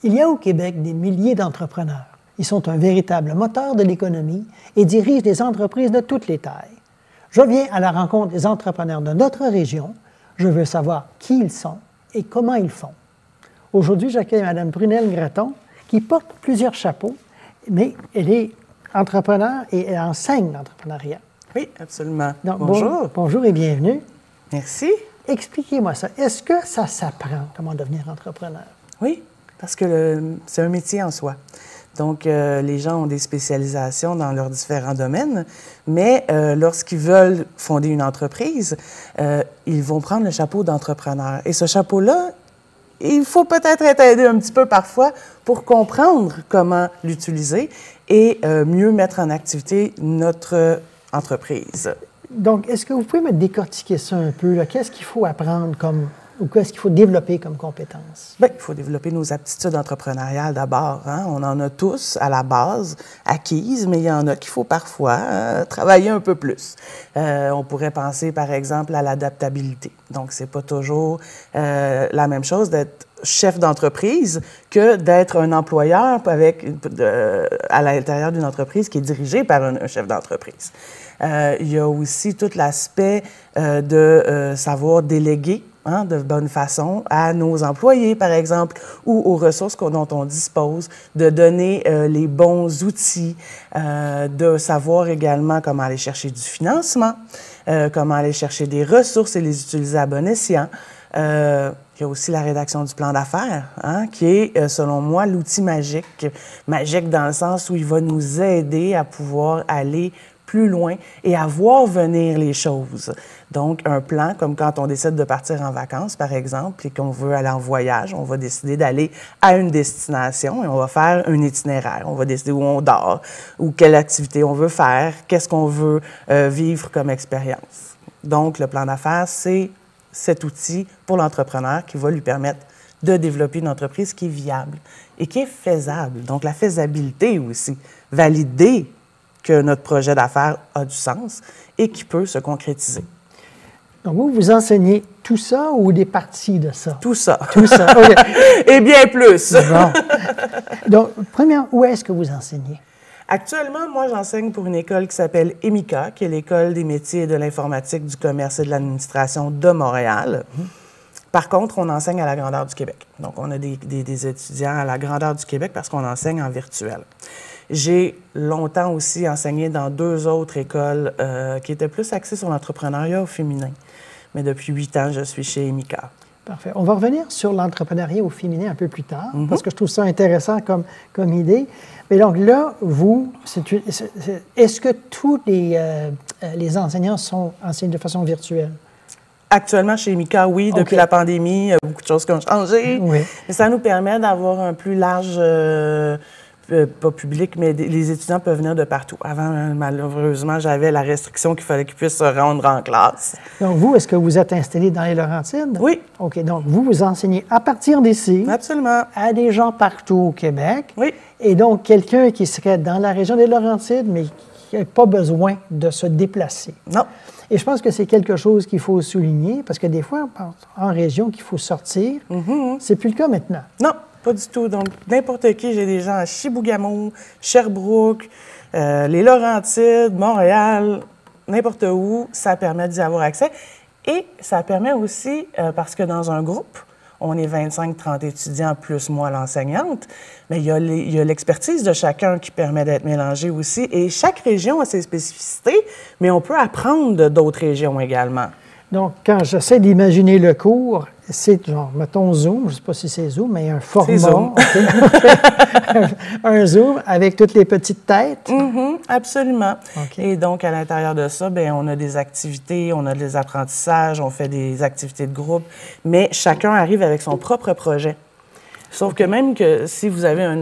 Il y a au Québec des milliers d'entrepreneurs. Ils sont un véritable moteur de l'économie et dirigent des entreprises de toutes les tailles. Je viens à la rencontre des entrepreneurs de notre région. Je veux savoir qui ils sont et comment ils font. Aujourd'hui, j'accueille Mme Prunelle Gratton, qui porte plusieurs chapeaux, mais elle est entrepreneur et elle enseigne l'entrepreneuriat. Oui, absolument. Donc, bonjour. Bonjour et bienvenue. Merci. Expliquez-moi ça. Est-ce que ça s'apprend, comment devenir entrepreneur? Oui, parce que c'est un métier en soi. Donc, les gens ont des spécialisations dans leurs différents domaines, mais lorsqu'ils veulent fonder une entreprise, ils vont prendre le chapeau d'entrepreneur. Et ce chapeau-là, il faut peut-être être aidé un petit peu parfois pour comprendre comment l'utiliser et mieux mettre en activité notre entreprise. Donc, est-ce que vous pouvez me décortiquer ça un peu? Qu'est-ce qu'il faut apprendre ou qu'est-ce qu'il faut développer comme compétences? Bien, il faut développer nos aptitudes entrepreneuriales d'abord. Hein? On en a tous à la base acquises, mais il y en a qu'il faut parfois travailler un peu plus. On pourrait penser, par exemple, à l'adaptabilité. Donc, c'est pas toujours la même chose d'être chef d'entreprise que d'être un employeur à l'intérieur d'une entreprise qui est dirigée par un chef d'entreprise. Il y a aussi tout l'aspect de savoir déléguer de bonne façon à nos employés, par exemple, ou aux ressources dont on dispose, de donner les bons outils, de savoir également comment aller chercher du financement, comment aller chercher des ressources et les utiliser à bon escient. Il y a aussi la rédaction du plan d'affaires, qui est, selon moi, l'outil magique. Magique dans le sens où il va nous aider à pouvoir aller plus loin et à voir venir les choses. Donc, un plan, comme quand on décide de partir en vacances, par exemple, et qu'on veut aller en voyage, on va décider d'aller à une destination et on va faire un itinéraire. On va décider où on dort, ou quelle activité on veut faire, qu'est-ce qu'on veut vivre comme expérience. Donc, le plan d'affaires, c'est cet outil pour l'entrepreneur qui va lui permettre de développer une entreprise qui est viable et qui est faisable. Donc, la faisabilité aussi, valider que notre projet d'affaires a du sens et qui peut se concrétiser. Donc, vous enseignez tout ça ou des parties de ça? Tout ça. Tout ça, OK. Et bien plus. Bon. Donc, premièrement, où est-ce que vous enseignez? Actuellement, moi, j'enseigne pour une école qui s'appelle EMICA, qui est l'École des métiers de l'informatique, du commerce et de l'administration de Montréal. Par contre, on enseigne à la grandeur du Québec. Donc, on a des étudiants à la grandeur du Québec parce qu'on enseigne en virtuel. J'ai longtemps aussi enseigné dans 2 autres écoles qui étaient plus axées sur l'entrepreneuriat au féminin. Mais depuis 8 ans, je suis chez EMICA. Parfait. On va revenir sur l'entrepreneuriat au féminin un peu plus tard, parce que je trouve ça intéressant comme idée. Mais donc là, est-ce que tous les enseignants enseignent de façon virtuelle? Actuellement, chez EMICA, oui. Depuis la pandémie, il y a beaucoup de choses qui ont changé. Oui. Mais ça nous permet d'avoir un plus large... pas public, mais les étudiants peuvent venir de partout. Avant, malheureusement, j'avais la restriction qu'il fallait qu'ils puissent se rendre en classe. Donc, vous, est-ce que vous êtes installé dans les Laurentides? Oui. OK. Donc, vous enseignez à partir d'ici. Absolument. À des gens partout au Québec. Oui. Et donc, quelqu'un qui serait dans la région des Laurentides, mais qui n'a pas besoin de se déplacer. Non. Et je pense que c'est quelque chose qu'il faut souligner, parce que des fois, on pense en région qu'il faut sortir. C'est plus le cas maintenant. Non. Pas du tout. Donc, n'importe qui, j'ai des gens à Chibougamau, Sherbrooke, les Laurentides, Montréal, n'importe où, ça permet d'y avoir accès. Et ça permet aussi, parce que dans un groupe, on est 25-30 étudiants plus moi l'enseignante, mais il y a l'expertise de chacun qui permet d'être mélangée aussi. Et chaque région a ses spécificités, mais on peut apprendre d'autres régions également. Donc, quand j'essaie d'imaginer le cours, c'est genre, mettons Zoom, je ne sais pas si c'est Zoom, mais un format. Zoom. Un Zoom avec toutes les petites têtes. Absolument. Okay. Et donc, à l'intérieur de ça, bien, on a des activités, on a des apprentissages, on fait des activités de groupe, mais chacun arrive avec son propre projet. Sauf que même que si vous avez un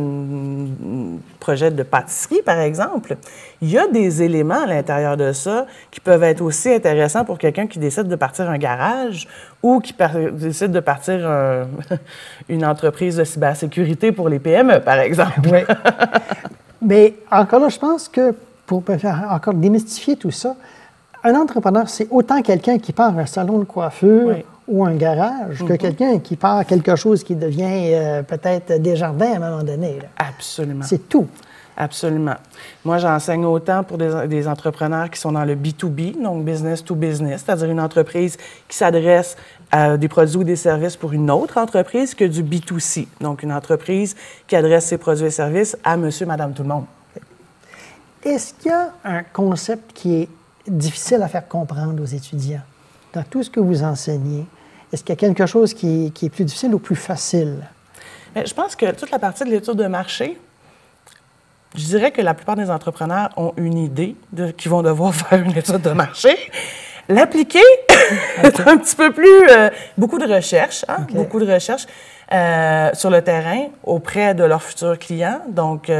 projet de pâtisserie, par exemple, il y a des éléments à l'intérieur de ça qui peuvent être aussi intéressants pour quelqu'un qui décide de partir un garage ou qui décide de partir une entreprise de cybersécurité pour les PME, par exemple. Oui. Mais encore là, je pense que pour encore démystifier tout ça, un entrepreneur, c'est autant quelqu'un qui part à un salon de coiffure ou un garage que quelqu'un qui part quelque chose qui devient peut-être des jardins à un moment donné. Là. Absolument. C'est tout. Absolument. Moi, j'enseigne autant pour des entrepreneurs qui sont dans le B2B, donc business to business, c'est-à-dire une entreprise qui s'adresse à des produits ou des services pour une autre entreprise, que du B2C, donc une entreprise qui adresse ses produits et services à monsieur, madame, tout le monde. Est-ce qu'il y a un concept qui est difficile à faire comprendre aux étudiants dans tout ce que vous enseignez? Est-ce qu'il y a quelque chose qui est plus difficile ou plus facile? Bien, je pense que toute la partie de l'étude de marché, je dirais que la plupart des entrepreneurs ont une idée qu'ils vont devoir faire une étude de marché. L'appliquer, c'est un petit peu plus... beaucoup de recherche, hein? Okay. Beaucoup de recherche sur le terrain auprès de leurs futurs clients, donc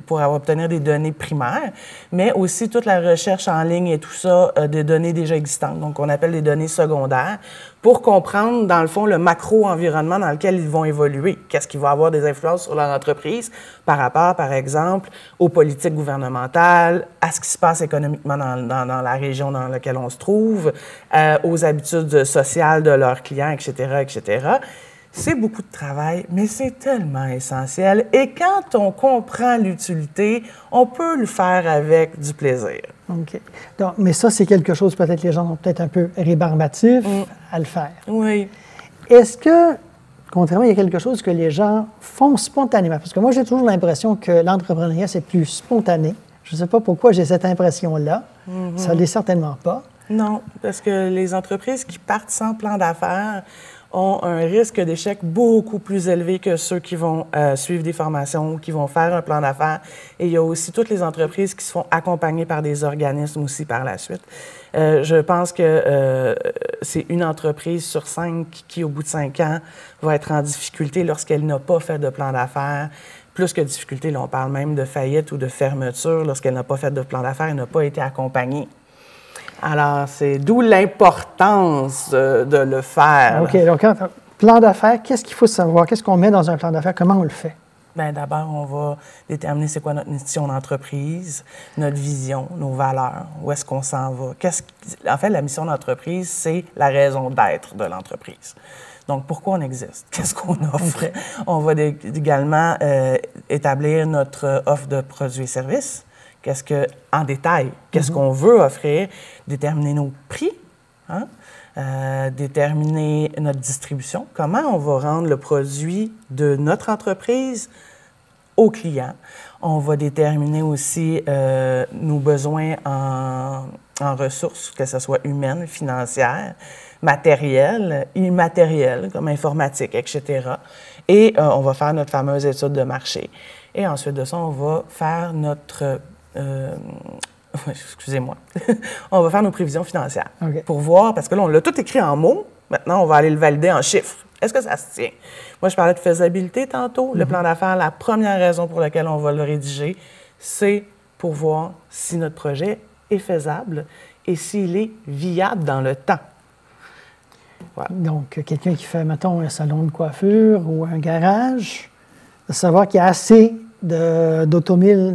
pour obtenir des données primaires, mais aussi toute la recherche en ligne et tout ça, des données déjà existantes, donc on appelle des données secondaires, pour comprendre, dans le fond, le macro-environnement dans lequel ils vont évoluer. Qu'est-ce qui va avoir des influences sur leur entreprise par rapport, par exemple, aux politiques gouvernementales, à ce qui se passe économiquement dans la région dans laquelle on se trouve, aux habitudes sociales de leurs clients, etc., etc. C'est beaucoup de travail, mais c'est tellement essentiel. Et quand on comprend l'utilité, on peut le faire avec du plaisir. OK. Donc, mais ça, c'est quelque chose, peut-être les gens sont peut-être un peu rébarbatifs à le faire. Oui. Est-ce que, contrairement, il y a quelque chose que les gens font spontanément? Parce que moi, j'ai toujours l'impression que l'entrepreneuriat, c'est plus spontané. Je ne sais pas pourquoi j'ai cette impression-là. Ça ne l'est certainement pas. Non, parce que les entreprises qui partent sans plan d'affaires ont un risque d'échec beaucoup plus élevé que ceux qui vont suivre des formations, qui vont faire un plan d'affaires. Et il y a aussi toutes les entreprises qui se font accompagner par des organismes aussi par la suite. Je pense que c'est une entreprise sur 5 qui, au bout de 5 ans, va être en difficulté lorsqu'elle n'a pas fait de plan d'affaires. Plus que difficulté, là, on parle même de faillite ou de fermeture lorsqu'elle n'a pas fait de plan d'affaires et n'a pas été accompagnée. Alors, c'est d'où l'importance de le faire. OK. Donc, plan d'affaires, qu'est-ce qu'il faut savoir? Qu'est-ce qu'on met dans un plan d'affaires? Comment on le fait? Bien, d'abord, on va déterminer c'est quoi notre mission d'entreprise, notre vision, nos valeurs, où est-ce qu'on s'en va. En fait, la mission d'entreprise, c'est la raison d'être de l'entreprise. Donc, pourquoi on existe? Qu'est-ce qu'on offre? Okay. On va également établir notre offre de produits et services. En détail, qu'est-ce qu'on veut offrir, déterminer nos prix, hein? Déterminer notre distribution, comment on va rendre le produit de notre entreprise au client. On va déterminer aussi nos besoins en ressources, que ce soit humaines, financières, matérielles, immatérielles, comme informatique, etc. Et on va faire notre fameuse étude de marché. Et ensuite de ça, on va faire notre... excusez-moi. On va faire nos prévisions financières pour voir, parce que là, on l'a tout écrit en mots. Maintenant, on va aller le valider en chiffres. Est-ce que ça se tient? Moi, je parlais de faisabilité tantôt. Le plan d'affaires, la première raison pour laquelle on va le rédiger, c'est pour voir si notre projet est faisable et s'il est viable dans le temps. Voilà. Donc, quelqu'un qui fait, mettons, un salon de coiffure ou un garage, de savoir qu'il y a assez d'automobiles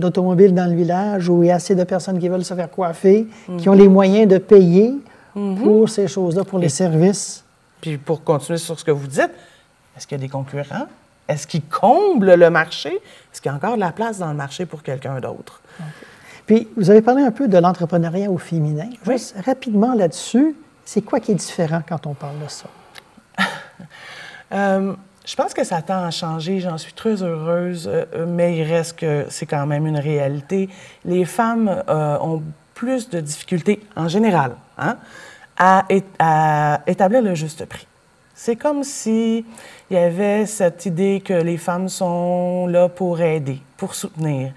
dans le village où il y a assez de personnes qui veulent se faire coiffer, qui ont les moyens de payer pour ces choses-là, pour les services. Puis pour continuer sur ce que vous dites, est-ce qu'il y a des concurrents? Est-ce qu'ils comblent le marché? Est-ce qu'il y a encore de la place dans le marché pour quelqu'un d'autre? Okay. Puis, vous avez parlé un peu de l'entrepreneuriat au féminin. Juste rapidement là-dessus, c'est quoi qui est différent quand on parle de ça? Je pense que ça tend à changer, j'en suis très heureuse, mais il reste que c'est quand même une réalité. Les femmes ont plus de difficultés, en général, hein, à établir le juste prix. C'est comme s'il y avait cette idée que les femmes sont là pour aider, pour soutenir.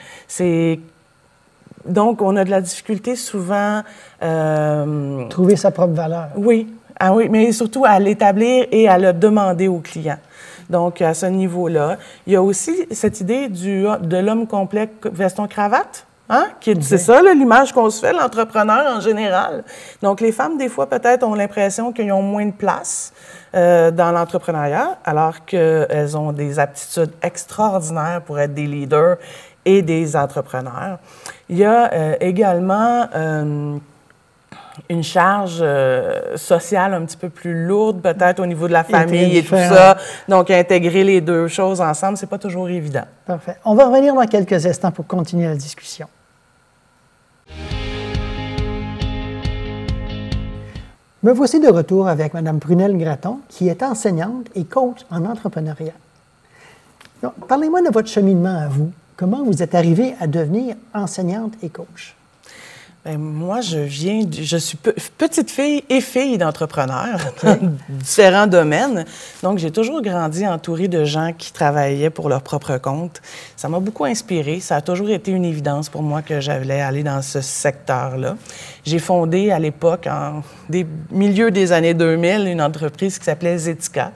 Donc, on a de la difficulté souvent... Trouver sa propre valeur. Oui. Ah oui, mais surtout à l'établir et à le demander aux clients. Donc, à ce niveau-là. Il y a aussi cette idée de l'homme complet veston-cravate, hein? C'est ça, l'image qu'on se fait, l'entrepreneur en général. Donc, les femmes, des fois, peut-être, ont l'impression qu'ils ont moins de place dans l'entrepreneuriat, alors qu'elles ont des aptitudes extraordinaires pour être des leaders et des entrepreneurs. Il y a également... une charge sociale un petit peu plus lourde, peut-être au niveau de la famille et tout ça. Donc, intégrer les deux choses ensemble, c'est pas toujours évident. Parfait. On va revenir dans quelques instants pour continuer la discussion. Me voici de retour avec Mme Prunelle Gratton, qui est enseignante et coach en entrepreneuriat. Parlez-moi de votre cheminement à vous. Comment vous êtes arrivée à devenir enseignante et coach? Bien, moi, je suis petite fille et fille d'entrepreneurs dans différents domaines. Donc, j'ai toujours grandi entourée de gens qui travaillaient pour leur propre compte. Ça m'a beaucoup inspirée. Ça a toujours été une évidence pour moi que j'allais aller dans ce secteur-là. J'ai fondé à l'époque, en milieu des années 2000, une entreprise qui s'appelait Zetica,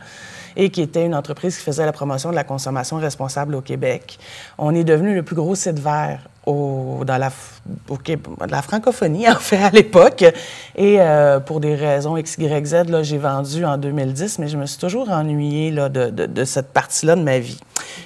et qui était une entreprise qui faisait la promotion de la consommation responsable au Québec. On est devenu le plus gros site vert dans la francophonie, en fait, à l'époque. Et pour des raisons X, Y, Z, là, j'ai vendu en 2010, mais je me suis toujours ennuyée là, de cette partie-là de ma vie.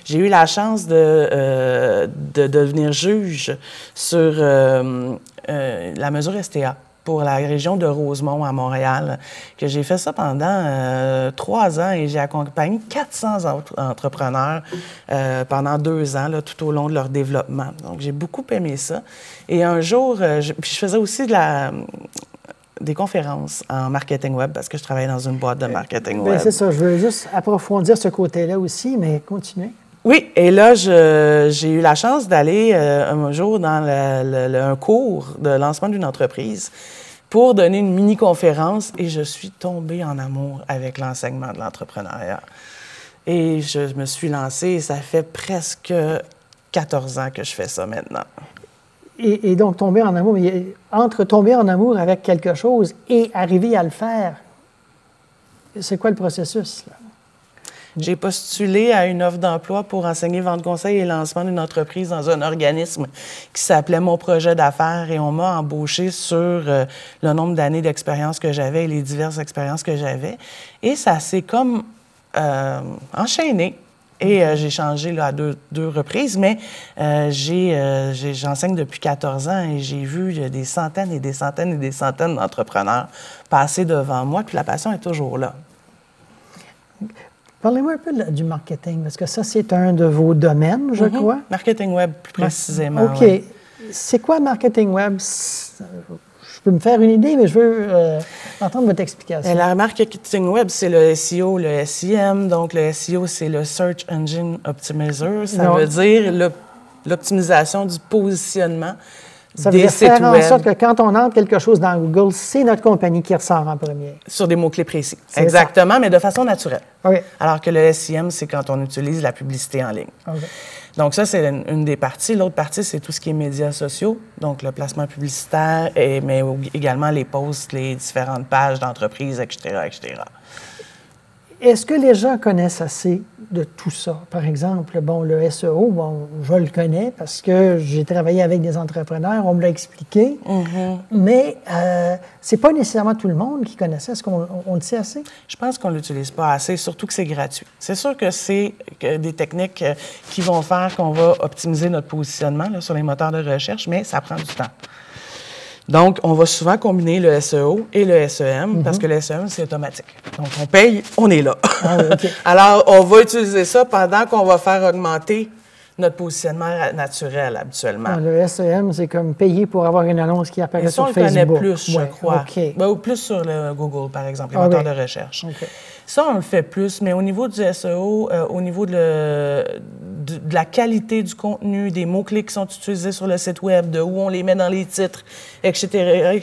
J'ai eu la chance de devenir juge sur la mesure STA pour la région de Rosemont à Montréal, que j'ai fait ça pendant 3 ans et j'ai accompagné 400 entrepreneurs pendant 2 ans, là, tout au long de leur développement. Donc, j'ai beaucoup aimé ça. Et un jour, je faisais aussi des conférences en marketing web parce que je travaillais dans une boîte de marketing web. C'est ça, je veux juste approfondir ce côté-là aussi, mais continuez. Oui, et là, j'ai eu la chance d'aller un jour dans un cours de lancement d'une entreprise pour donner une mini-conférence et je suis tombée en amour avec l'enseignement de l'entrepreneuriat. Et je me suis lancée et ça fait presque 14 ans que je fais ça maintenant. Et donc, tomber en amour, entre tomber en amour avec quelque chose et arriver à le faire, c'est quoi le processus, là? J'ai postulé à une offre d'emploi pour enseigner vente conseil et lancement d'une entreprise dans un organisme qui s'appelait Mon projet d'affaires et on m'a embauché sur le nombre d'années d'expérience que j'avais et les diverses expériences que j'avais. Et ça s'est comme enchaîné. Et j'ai changé là, à deux reprises, mais j'enseigne depuis 14 ans et j'ai vu des centaines et des centaines et des centaines d'entrepreneurs passer devant moi, puis la passion est toujours là. Parlez-moi un peu du marketing, parce que ça, c'est un de vos domaines, je crois. Marketing web, plus précisément. OK. Oui. C'est quoi marketing web? Je peux me faire une idée, mais je veux entendre votre explication. Le marketing web, c'est le SEO, le SEM. Donc, le SEO, c'est le Search Engine Optimizer. Ça veut dire l'optimisation du positionnement Ça veut dire faire en sorte que quand on entre quelque chose dans Google, c'est notre compagnie qui ressort en premier. Sur des mots-clés précis. Exactement, mais de façon naturelle. Okay. Alors que le SEM, c'est quand on utilise la publicité en ligne. Okay. Donc ça, c'est une des parties. L'autre partie, c'est tout ce qui est médias sociaux, donc le placement publicitaire, mais également les posts, les différentes pages d'entreprises, etc., etc. Est-ce que les gens connaissent assez de tout ça? Par exemple, le SEO, je le connais parce que j'ai travaillé avec des entrepreneurs, on me l'a expliqué, mais c'est pas nécessairement tout le monde qui connaissait. Est-ce qu'on le sait assez? Je pense qu'on l'utilise pas assez, surtout que c'est gratuit. C'est sûr que c'est des techniques qui vont faire qu'on va optimiser notre positionnement là, sur les moteurs de recherche, mais ça prend du temps. Donc, on va souvent combiner le SEO et le SEM parce que le SEM, c'est automatique. Donc, on paye, on est là. Ah oui, okay. Alors, on va utiliser ça pendant qu'on va faire augmenter notre positionnement naturel habituellement. Ah, le SEM, c'est comme payer pour avoir une annonce qui apparaît sur Facebook. Ça, on le connaît plus, je crois. Okay. Ou plus sur le Google, par exemple, les moteurs de recherche. Okay. Ça, on le fait plus, mais au niveau du SEO, au niveau de la qualité du contenu, des mots-clés qui sont utilisés sur le site Web, de où on les met dans les titres, etc.,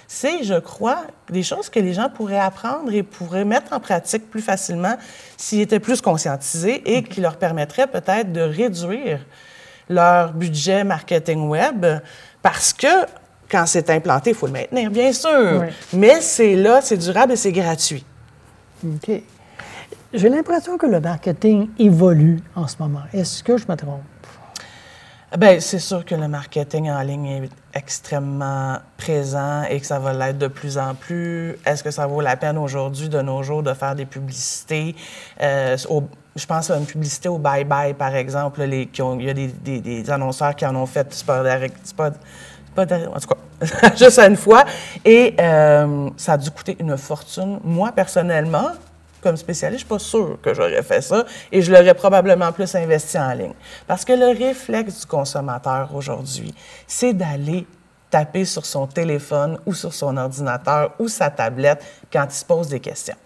c'est, je crois, des choses que les gens pourraient apprendre et pourraient mettre en pratique plus facilement s'ils étaient plus conscientisés et qui leur permettrait peut-être de réduire leur budget marketing web parce que quand c'est implanté, il faut le maintenir, bien sûr, mais c'est là, c'est durable et c'est gratuit. OK. J'ai l'impression que le marketing évolue en ce moment. Est-ce que je me trompe? Bien, c'est sûr que le marketing en ligne est extrêmement présent et que ça va l'être de plus en plus. Est-ce que ça vaut la peine aujourd'hui, de nos jours, de faire des publicités? Je pense à une publicité au Bye Bye, par exemple. Il y a des annonceurs qui en ont fait Pas en tout cas, juste une fois. Et ça a dû coûter une fortune. Moi, personnellement, comme spécialiste, je ne suis pas sûre que j'aurais fait ça et je l'aurais probablement plus investi en ligne. Parce que le réflexe du consommateur aujourd'hui, c'est d'aller taper sur son téléphone ou sur son ordinateur ou sa tablette quand il se pose des questions.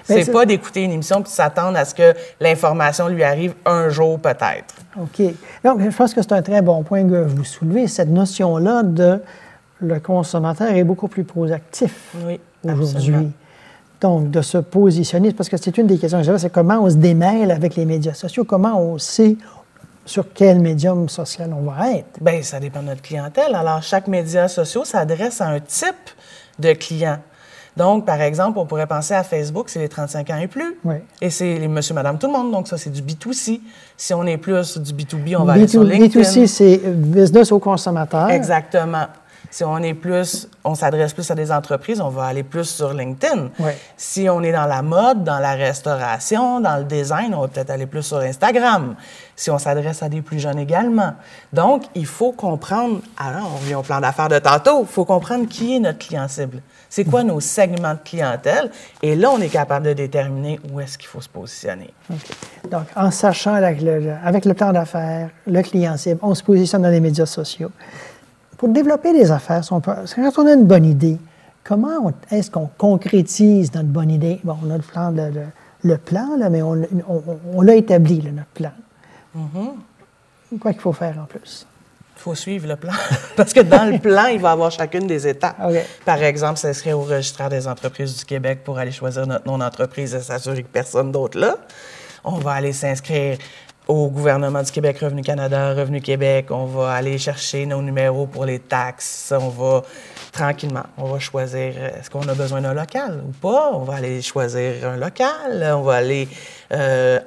C'est pas d'écouter une émission puis de s'attendre à ce que l'information lui arrive un jour peut-être. OK. Donc, je pense que c'est un très bon point que vous soulevez, cette notion-là de le consommateur est beaucoup plus proactif aujourd'hui. Donc, de se positionner, parce que c'est une des questions que j'avais, c'est comment on se démêle avec les médias sociaux, comment on sait sur quel médium social on va être. Bien, ça dépend de notre clientèle. Alors, chaque média social s'adresse à un type de client. Donc, par exemple, on pourrait penser à Facebook, c'est les 35 ans et plus. Oui. Et c'est les monsieur, madame, tout le monde. Donc, ça, c'est du B2C. Si on est plus du B2B, on va aller sur LinkedIn. B2C, c'est business au consommateur. Exactement. Si on est plus, on s'adresse plus à des entreprises, on va aller plus sur LinkedIn. Oui. Si on est dans la mode, dans la restauration, dans le design, on va peut-être aller plus sur Instagram. Si on s'adresse à des plus jeunes également. Donc, il faut comprendre, alors on revient au plan d'affaires de tantôt, il faut comprendre qui est notre client cible. C'est quoi nos segments de clientèle? Et là, on est capable de déterminer où est-ce qu'il faut se positionner. Okay. Donc, en sachant avec le plan d'affaires, le client cible, on se positionne dans les médias sociaux. Pour développer des affaires, quand on a une bonne idée, comment est-ce qu'on concrétise notre bonne idée? Bon, on a le plan, là, mais on l'a établi, là, notre plan. Mm-hmm. Quoi qu'il faut faire en plus? Il faut suivre le plan. Parce que dans le plan, il va y avoir chacune des étapes. Okay. Par exemple, ça serait au registraire des entreprises du Québec pour aller choisir notre nom d'entreprise et s'assurer que personne d'autre là. On va aller s'inscrire au gouvernement du Québec, Revenu Canada, Revenu Québec. On va aller chercher nos numéros pour les taxes. On va tranquillement, on va choisir est-ce qu'on a besoin d'un local ou pas. On va aller choisir un local. On va aller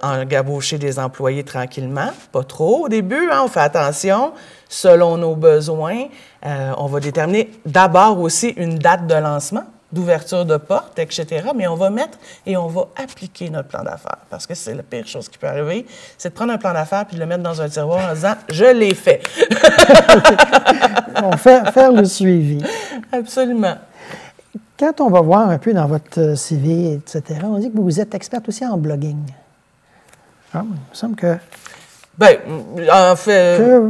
engabaucher des employés tranquillement. Pas trop au début, hein, on fait attention. Selon nos besoins, on va déterminer d'abord aussi une date de lancement, d'ouverture de porte, etc. Mais on va mettre et on va appliquer notre plan d'affaires. Parce que c'est la pire chose qui peut arriver, c'est de prendre un plan d'affaires puis de le mettre dans un tiroir en disant « je l'ai fait ». On faire le suivi. Absolument. Quand on va voir un peu dans votre CV, etc., on dit que vous êtes experte aussi en blogging. Ah, il me semble que... Bien, en fait...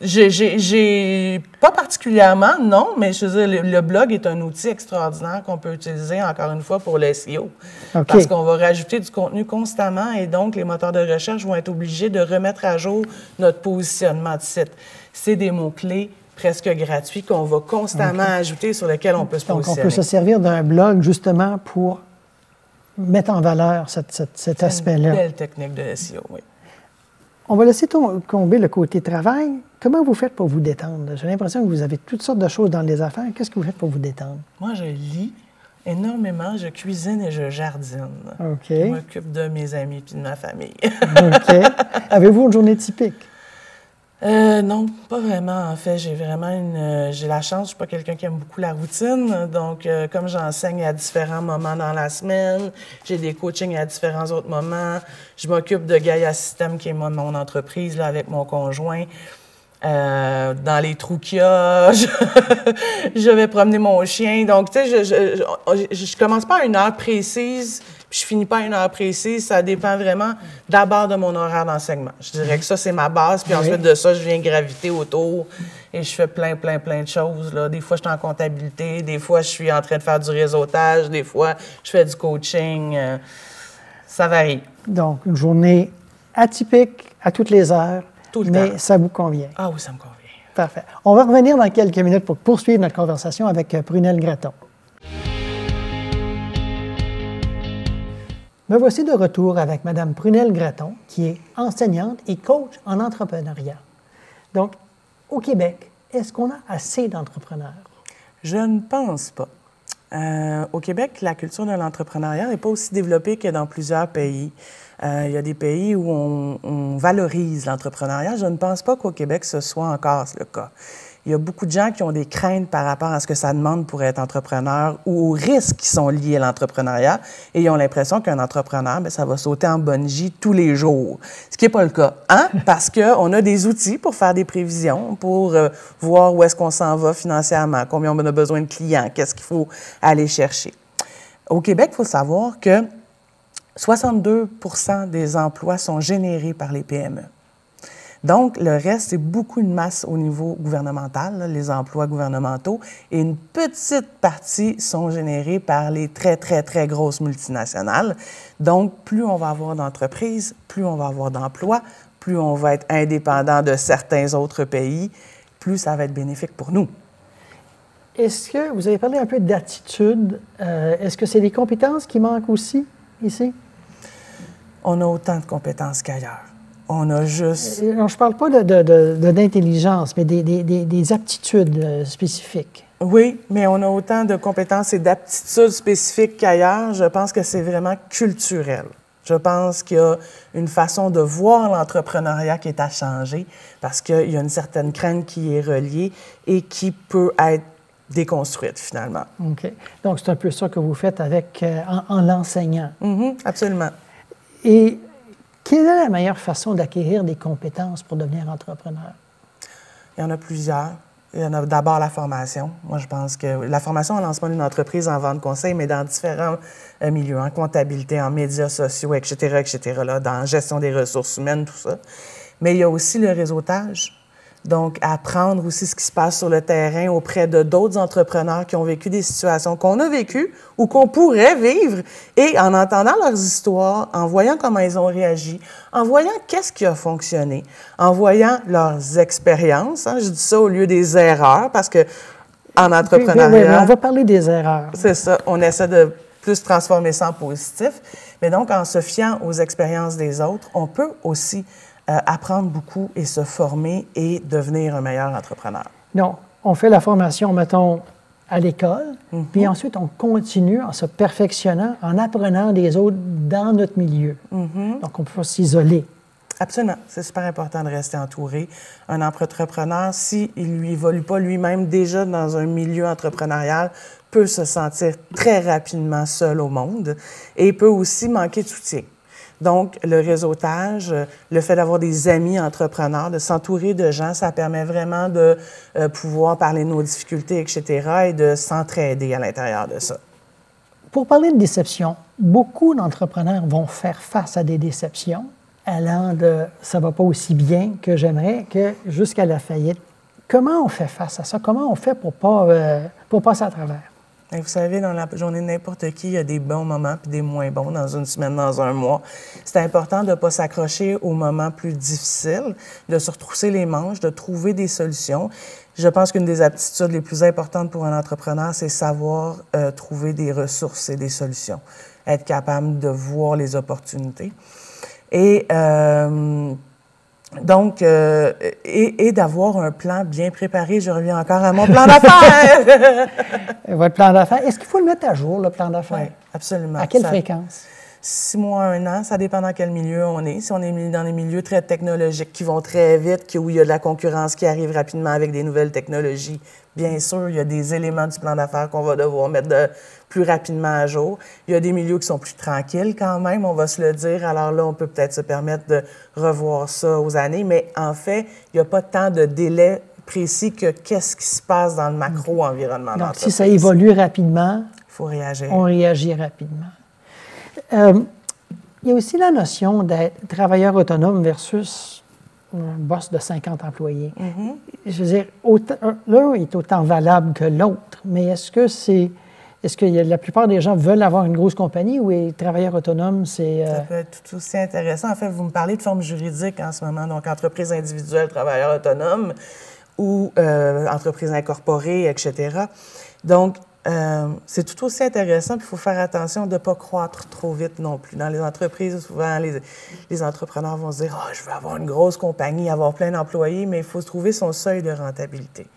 J'ai pas particulièrement, non, mais je veux dire, le blog est un outil extraordinaire qu'on peut utiliser, encore une fois, pour le SEO. Okay. Parce qu'on va rajouter du contenu constamment et donc les moteurs de recherche vont être obligés de remettre à jour notre positionnement de site. C'est des mots-clés presque gratuits qu'on va constamment ajouter sur lesquels on peut se positionner. Donc, on peut se servir d'un blog justement pour mettre en valeur cet aspect-là. C'est une belle technique de SEO, oui. On va laisser tomber le côté travail. Comment vous faites pour vous détendre? J'ai l'impression que vous avez toutes sortes de choses dans les affaires. Qu'est-ce que vous faites pour vous détendre? Moi, je lis énormément. Je cuisine et je jardine. OK. Je m'occupe de mes amis et de ma famille. OK. Avez-vous une journée typique? Non, pas vraiment. En fait, j'ai la chance, je ne suis pas quelqu'un qui aime beaucoup la routine. Donc, comme j'enseigne à différents moments dans la semaine, j'ai des coachings à différents autres moments. Je m'occupe de Gaia System, qui est mon entreprise, là, avec mon conjoint. Dans les trous qu'il y a, je vais promener mon chien. Donc, tu sais, je commence pas à une heure précise, puis je finis pas à une heure précise. Ça dépend vraiment d'abord de mon horaire d'enseignement. Je dirais que ça, c'est ma base. Puis ensuite de ça, je viens graviter autour et je fais plein de choses, là. Des fois, je suis en comptabilité. Des fois, je suis en train de faire du réseautage. Des fois, je fais du coaching. Ça varie. Donc, une journée atypique à toutes les heures. Mais ça vous convient? Ah oui, ça me convient. Parfait. On va revenir dans quelques minutes pour poursuivre notre conversation avec Prunelle Gratton. Me voici de retour avec Mme Prunelle Gratton, qui est enseignante et coach en entrepreneuriat. Donc, au Québec, est-ce qu'on a assez d'entrepreneurs? Je ne pense pas. Au Québec, la culture de l'entrepreneuriat n'est pas aussi développée que dans plusieurs pays. Il y a des pays où on valorise l'entrepreneuriat. Je ne pense pas qu'au Québec, ce soit encore le cas. il y a beaucoup de gens qui ont des craintes par rapport à ce que ça demande pour être entrepreneur ou aux risques qui sont liés à l'entrepreneuriat. Et ils ont l'impression qu'un entrepreneur, bien, ça va sauter en bungee tous les jours. Ce qui n'est pas le cas, hein? Parce qu'on a des outils pour faire des prévisions, pour voir où est-ce qu'on s'en va financièrement, combien on a besoin de clients, qu'est-ce qu'il faut aller chercher. Au Québec, il faut savoir que 62 % des emplois sont générés par les PME. Donc, le reste, c'est beaucoup de masse au niveau gouvernemental, là, les emplois gouvernementaux, et une petite partie sont générés par les très, très, très grosses multinationales. Donc, plus on va avoir d'entreprises, plus on va avoir d'emplois, plus on va être indépendant de certains autres pays, plus ça va être bénéfique pour nous. Est-ce que, vous avez parlé un peu d'attitude, est-ce que c'est des compétences qui manquent aussi ici? On a autant de compétences qu'ailleurs. On a juste... Non, je ne parle pas d'intelligence, mais des aptitudes spécifiques. Oui, mais on a autant de compétences et d'aptitudes spécifiques qu'ailleurs. Je pense que c'est vraiment culturel. Je pense qu'il y a une façon de voir l'entrepreneuriat qui est à changer parce qu'il y a une certaine crainte qui est reliée et qui peut être déconstruite, finalement. OK. Donc, c'est un peu ça que vous faites avec, en l'enseignant. Absolument. Et quelle est la meilleure façon d'acquérir des compétences pour devenir entrepreneur? Il y en a plusieurs. Il y en a d'abord la formation. Moi, je pense que la formation en lancement d'une entreprise, en vente conseil, mais dans différents milieux, en comptabilité, en médias sociaux, etc., là, dans gestion des ressources humaines, tout ça. Mais il y a aussi le réseautage. Donc, apprendre aussi ce qui se passe sur le terrain auprès de d'autres entrepreneurs qui ont vécu des situations qu'on a vécues ou qu'on pourrait vivre. Et en entendant leurs histoires, en voyant comment ils ont réagi, en voyant qu'est-ce qui a fonctionné, en voyant leurs expériences, hein, je dis ça au lieu des erreurs, parce que en entrepreneuriat... Oui, on va parler des erreurs. C'est ça. On essaie de plus transformer ça en positif. Mais donc, en se fiant aux expériences des autres, on peut aussi apprendre beaucoup et se former et devenir un meilleur entrepreneur. Donc, on fait la formation, mettons, à l'école, puis ensuite, on continue en se perfectionnant, en apprenant des autres dans notre milieu. Donc, on peut pas s'isoler. Absolument. C'est super important de rester entouré. Un entrepreneur, s'il ne évolue pas lui-même déjà dans un milieu entrepreneurial, peut se sentir très rapidement seul au monde et peut aussi manquer de soutien. Donc, le réseautage, le fait d'avoir des amis entrepreneurs, de s'entourer de gens, ça permet vraiment de pouvoir parler de nos difficultés, etc., et de s'entraider à l'intérieur de ça. Pour parler de déception, beaucoup d'entrepreneurs vont faire face à des déceptions, allant de « ça ne va pas aussi bien que j'aimerais » que jusqu'à la faillite. Comment on fait face à ça? Comment on fait pour passer à travers? Et vous savez, dans la journée de n'importe qui, il y a des bons moments puis des moins bons dans une semaine, dans un mois. C'est important de ne pas s'accrocher aux moments plus difficiles, de se retrousser les manches, de trouver des solutions. Je pense qu'une des aptitudes les plus importantes pour un entrepreneur, c'est savoir trouver des ressources et des solutions, être capable de voir les opportunités. Et donc, d'avoir un plan bien préparé. Je reviens encore à mon plan d'affaires. Votre plan d'affaires, est-ce qu'il faut le mettre à jour, le plan d'affaires? Oui, absolument. À quelle fréquence? 6 mois, 1 an, ça dépend dans quel milieu on est. Si on est dans des milieux très technologiques qui vont très vite, où il y a de la concurrence qui arrive rapidement avec des nouvelles technologies, bien sûr, il y a des éléments du plan d'affaires qu'on va devoir mettre plus rapidement à jour. Il y a des milieux qui sont plus tranquilles quand même, on va se le dire. Alors là, on peut peut-être se permettre de revoir ça aux années. Mais en fait, il n'y a pas tant de délai précis que qu'est-ce qui se passe dans le macro-environnement. Donc, si ça évolue rapidement, il faut réagir. On réagit rapidement. Il y a aussi la notion d'être travailleur autonome versus un boss de 50 employés. Je veux dire, l'un est autant valable que l'autre, mais est-ce que la plupart des gens veulent avoir une grosse compagnie ou est travailleur autonome, c'est... Ça peut être tout aussi intéressant. En fait, vous me parlez de forme juridique en ce moment, donc entreprise individuelle, travailleur autonome ou entreprise incorporée, etc. Donc, c'est tout aussi intéressant, puis il faut faire attention de ne pas croître trop vite non plus. Dans les entreprises, souvent, les entrepreneurs vont se dire « Ah, je veux avoir une grosse compagnie, avoir plein d'employés », mais il faut trouver son seuil de rentabilité.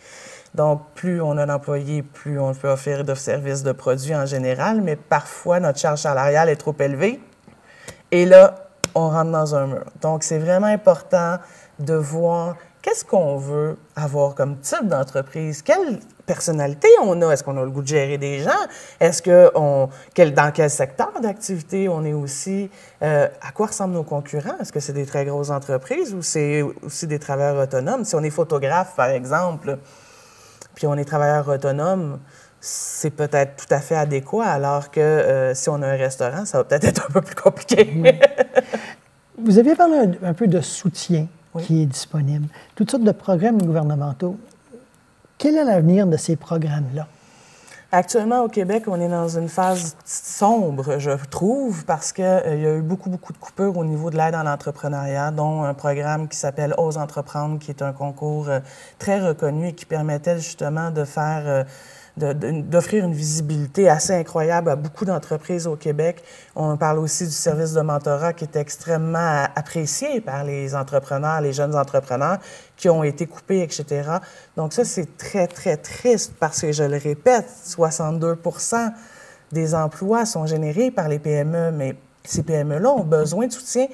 Donc, plus on a d'employés, plus on peut offrir de services, de produits en général, mais parfois, notre charge salariale est trop élevée. Et là, on rentre dans un mur. Donc, c'est vraiment important de voir qu'est-ce qu'on veut avoir comme type d'entreprise? Quelle personnalité on a? Est-ce qu'on a le goût de gérer des gens? Est-ce que dans quel secteur d'activité on est aussi? À quoi ressemblent nos concurrents? Est-ce que c'est des très grosses entreprises ou c'est aussi des travailleurs autonomes? Si on est photographe, par exemple, puis on est travailleur autonome, c'est peut-être tout à fait adéquat, alors que si on a un restaurant, ça va peut-être être un peu plus compliqué. Oui. Vous avez parlé un peu de soutien qui est disponible, toutes sortes de programmes gouvernementaux. Quel est l'avenir de ces programmes-là? Actuellement, au Québec, on est dans une phase sombre, je trouve, parce qu'il y a eu beaucoup de coupures au niveau de l'aide à l'entrepreneuriat, dont un programme qui s'appelle « Ose entreprendre », qui est un concours très reconnu et qui permettait justement de faire... d'offrir une visibilité assez incroyable à beaucoup d'entreprises au Québec. On parle aussi du service de mentorat qui est extrêmement apprécié par les entrepreneurs, les jeunes entrepreneurs qui ont été coupés, etc. Donc ça, c'est très, très triste parce que, je le répète, 62 % des emplois sont générés par les PME, mais ces PME-là ont besoin de soutien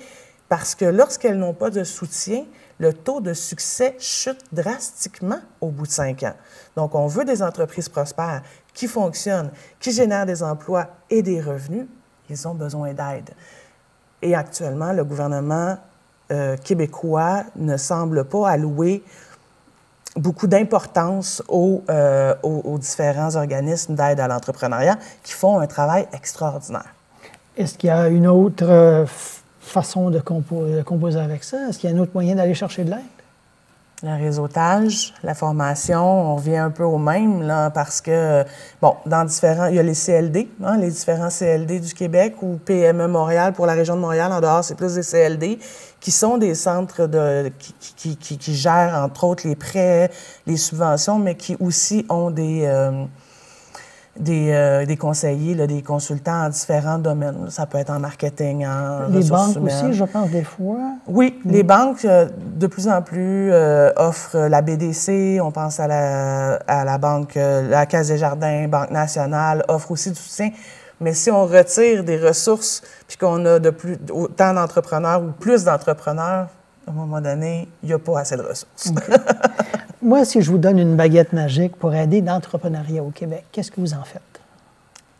parce que lorsqu'elles n'ont pas de soutien, le taux de succès chute drastiquement au bout de 5 ans. Donc, on veut des entreprises prospères qui fonctionnent, qui génèrent des emplois et des revenus. Ils ont besoin d'aide. Et actuellement, le gouvernement québécois ne semble pas allouer beaucoup d'importance aux différents organismes d'aide à l'entrepreneuriat qui font un travail extraordinaire. Est-ce qu'il y a une autre façon de composer avec ça? Est-ce qu'il y a un autre moyen d'aller chercher de l'aide? Le réseautage, la formation, on revient un peu au même, là, parce que, bon, il y a les CLD, hein, les différents CLD du Québec ou PME Montréal pour la région de Montréal, en dehors, c'est plus des CLD, qui sont des centres qui gèrent, entre autres, les prêts, les subventions, mais qui aussi ont des conseillers, là, des consultants en différents domaines. Ça peut être en marketing, en les ressources banques humaines. aussi, je pense, des fois. Oui, les banques, de plus en plus, offrent la BDC, on pense à la banque, la Caisse des Jardins, Banque nationale, offre aussi du soutien. Mais si on retire des ressources, puis qu'on a autant d'entrepreneurs ou plus d'entrepreneurs, à un moment donné, il n'y a pas assez de ressources. Okay. Moi, si je vous donne une baguette magique pour aider l'entrepreneuriat au Québec, qu'est-ce que vous en faites?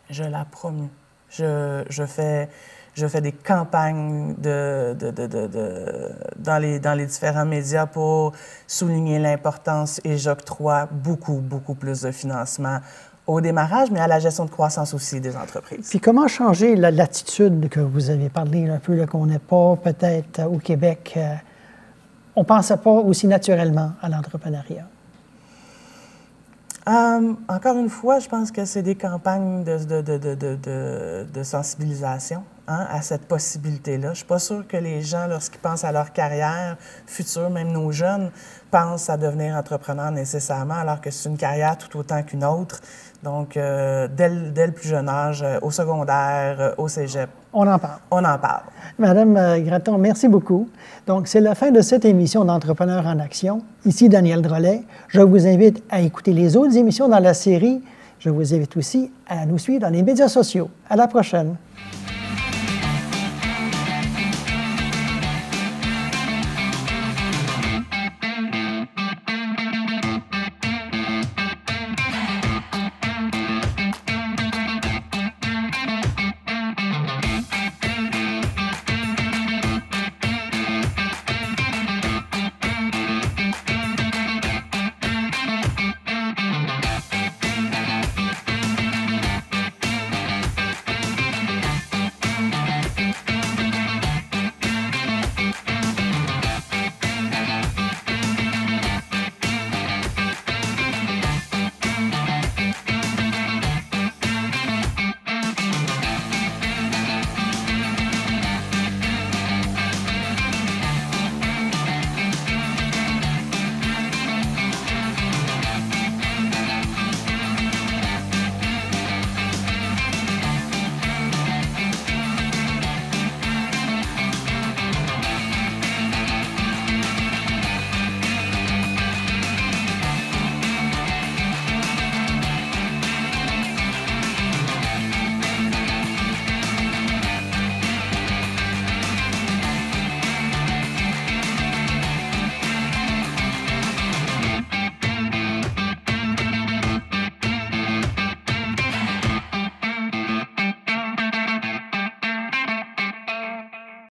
Je la promue. Je fais des campagnes dans les différents médias pour souligner l'importance et j'octroie beaucoup plus de financement au démarrage, mais à la gestion de croissance aussi des entreprises. Puis comment changer l'attitude que vous avez parlé un peu, qu'on n'est pas peut-être au Québec, on ne pensait pas aussi naturellement à l'entrepreneuriat? Encore une fois, je pense que c'est des campagnes de sensibilisation à cette possibilité-là. Je ne suis pas sûre que les gens, lorsqu'ils pensent à leur carrière future, même nos jeunes, pensent à devenir entrepreneur nécessairement, alors que c'est une carrière tout autant qu'une autre. Donc, dès le plus jeune âge, au secondaire, au cégep. On en parle. On en parle. Madame Gratton, merci beaucoup. Donc, c'est la fin de cette émission d'Entrepreneurs en action. Ici Daniel Drolet. Je vous invite à écouter les autres émissions dans la série. Je vous invite aussi à nous suivre dans les médias sociaux. À la prochaine.